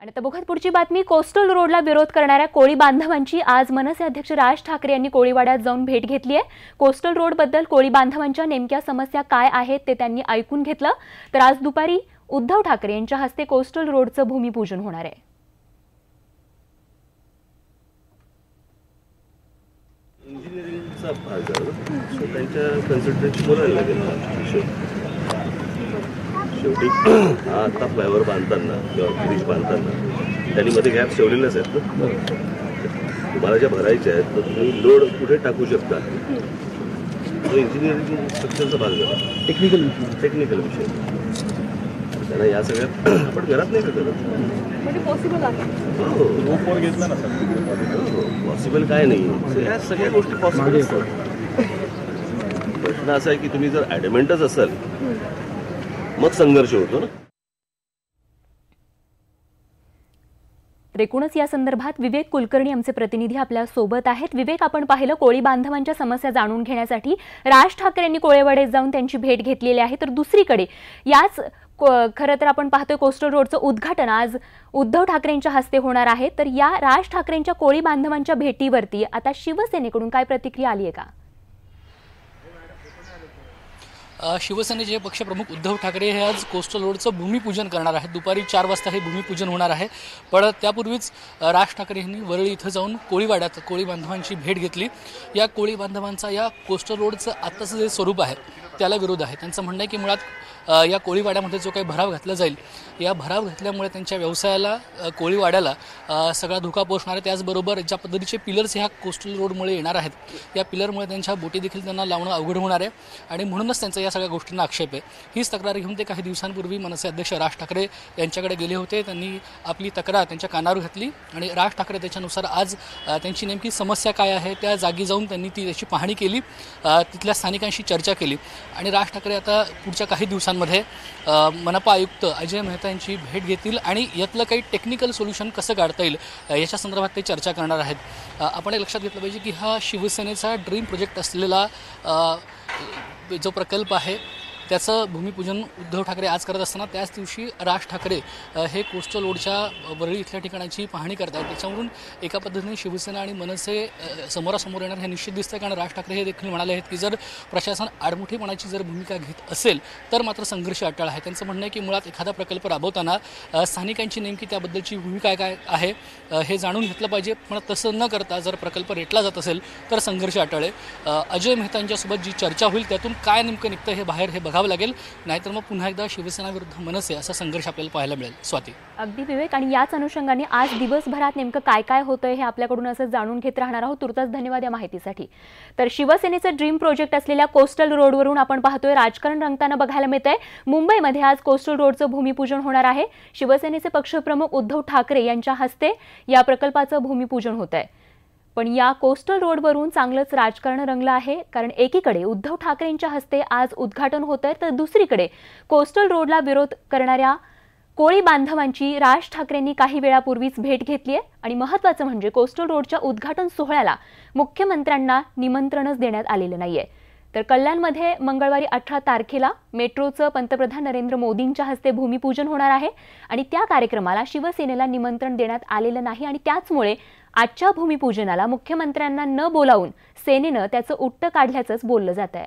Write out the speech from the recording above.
आणि आता बघत पुढची बातमी. कोस्टल रोडला विरोध करणाऱ्या कोळी बांधवांची आज मनसे अध्यक्ष राज ठाकरे यांनी कोळीवाड्यात जाऊन भेट घेतली आहे. कोस्टल रोड बद्दल कोळी बांधवांच्या नेमक्या समस्या काय आहेत ते त्यांनी ऐकून घेतलं. तर आज दुपारी उद्धव ठाकरे यांच्या हस्ते कोस्टल रोडचं भूमिपूजन होणार आहे. इंजिनिअरिंगचा भाग आहे, त्यांच्या कन्सल्टंटशी बोलायला लागेल. शेवटी हा आता फ्लायओव्हर बांधताना किंवा ब्रिज बांधताना त्यांनी मध्ये गॅप ठेवलेलेच आहेत ना. तुम्हाला ज्या भरायच्या आहेत तर तुम्ही लोड कुठे टाकू शकता, तो इंजिनिअरिंग स्ट्रक्चरचा भाग झाला. टेक्निकल विषय त्यांना या सगळ्यात आपण घरात नाही का करत. पॉसिबल आहे पॉसिबल काय नाही, या सगळ्या गोष्टी पॉसिबल असतात. प्रश्न असा आहे की तुम्ही जर ॲडमेंटच असाल मग संघर्ष होतो ना. एकूणच या संदर्भात विवेक कुलकर्णी आमचे प्रतिनिधी आपल्या सोबत आहेत. विवेक, आपण पाहिलं कोळी बांधवांच्या समस्या जाणून घेण्यासाठी राज ठाकरे यांनी कोळेवाड्यात जाऊन त्यांची भेट घेतलेली आहे. तर दुसरीकडे याच खरं तर आपण पाहतोय कोस्टल रोडचं उद्घाटन आज उद्धव ठाकरेंच्या हस्ते होणार आहे. तर या राज ठाकरेंच्या कोळी बांधवांच्या भेटीवरती आता शिवसेनेकडून काय प्रतिक्रिया आली आहे का? शिवसेनेचे पक्षप्रमुख उद्धव ठाकरे हे आज कोस्टल रोडचं भूमिपूजन करणार आहेत. दुपारी 4 वाजता हे भूमिपूजन होणार आहे. पण त्यापूर्वीच राज ठाकरे यांनी वरळी इथं जाऊन कोळीवाड्यात कोळी बांधवांची भेट घेतली. या कोळी बांधवांचा या कोस्टल रोडचं आत्ताचं जे स्वरूप आहे त्याला विरोध आहे. त्यांचं म्हणणं आहे की मुळात या कोळीवाड्यामध्ये जो काही भराव घातला जाईल, या भराव घातल्यामुळे त्यांच्या व्यवसायाला कोळीवाड्याला सगळा धोका पोहोचणार आहे. त्याचबरोबर ज्या पद्धतीचे पिलर्स ह्या कोस्टल रोडमुळे येणार आहेत, या पिलरमुळे त्यांच्या बोटी देखील त्यांना लावणं अवघड होणार आहे आणि म्हणूनच त्यांचा या सगळ्या गोष्टींना आक्षेप आहे. हीच तक्रार घेऊन ते काही दिवसांपूर्वी मनसे अध्यक्ष राज ठाकरे यांच्याकडे गेले होते. त्यांनी आपली तक्रार त्यांच्या कानावर घातली आणि राज ठाकरे त्याच्यानुसार आज त्यांची नेमकी समस्या काय आहे त्या जागी जाऊन त्यांनी त्याची पाहणी केली, तिथल्या स्थानिकांशी चर्चा केली आणि राज ठाकरे आता पुढच्या काही दिवसांमध्ये मनपा आयुक्त अजय मेहता यांची भेट घेतील आणि यातलं काही टेक्निकल सोल्युशन कसं काढता येईल याच्या संदर्भात ते चर्चा करणार आहेत. आपण हे लक्षात घेतलं पाहिजे की हा शिवसेनेचा ड्रीम प्रोजेक्ट असलेला जो प्रकल्प आहे त्याचं भूमिपूजन उद्धव ठाकरे आज करत असताना त्याच दिवशी राज ठाकरे हे कोस्टल रोडच्या वरळी इथल्या ठिकाणाची पाहणी करत आहेत. त्याच्यावरून एका पद्धतीने शिवसेना आणि मनसे समोरासमोर येणार हे निश्चित दिसतं. कारण राज ठाकरे हे देखील म्हणाले आहेत की जर प्रशासन आडमुठेपणाची जर भूमिका घेत असेल तर मात्र संघर्ष अटळ आहे. त्यांचं म्हणणं आहे की मुळात एखादा प्रकल्प राबवताना स्थानिकांची नेमकी त्याबद्दलची भूमिका काय आहे हे जाणून घेतलं पाहिजे. पण तसं न करता जर प्रकल्प रेटला जात असेल तर संघर्ष अटळ आहे. अजय मेहता यांच्यासोबत जी चर्चा होईल त्यातून काय नेमकं निघतं हे बाहेर हे बघावं लागेल, नाहीतर मग पुन्हा एकदा शिवसेना विरुद्ध मनसे असा संघर्ष आपल्याला पाहायला मिळेल. स्वाती. अगदी विवेक, आणि याच अनुषंगाने आज दिवसभरात नेमकं काय काय होतंय हे आपल्याकडून असं जाणून घेत राहणार आहोत. तुर्तास धन्यवाद या माहितीसाठी. तर शिवसेनेचं ड्रीम प्रोजेक्ट असलेल्या कोस्टल रोडवरून आपण पाहतोय राजकारण रंगताना बघायला मिळतंय. मुंबईमध्ये आज कोस्टल रोडचं भूमिपूजन होणार आहे. शिवसेनेचे पक्षप्रमुख उद्धव ठाकरे यांच्या हस्ते या प्रकल्पाचं भूमिपूजन होत आहे. पण या कोस्टल रोडवरून चांगलंच राजकारण रंगलं आहे. कारण एकीकडे उद्धव ठाकरेंच्या हस्ते आज उद्घाटन होत आहे, तर दुसरीकडे कोस्टल रोडला विरोध करणाऱ्या कोळी बांधवांची राज ठाकरेंनी काही वेळापूर्वीच भेट घेतली आहे. आणि महत्त्वाचं म्हणजे कोस्टल रोडच्या उद्घाटन सोहळ्याला मुख्यमंत्र्यांना निमंत्रणच देण्यात आलेलं नाहीये. तर कल्याणमध्ये मंगळवारी 18 तारखेला मेट्रोचं पंतप्रधान नरेंद्र मोदींच्या हस्ते भूमिपूजन होणार आहे आणि त्या कार्यक्रमाला शिवसेनेला निमंत्रण देण्यात आलेलं नाही. आणि त्याचमुळे आजच्या भूमिपूजनाला मुख्यमंत्र्यांना न बोलावून सेनेनं त्याचं उट्ट काढल्याचंच बोललं जात आहे.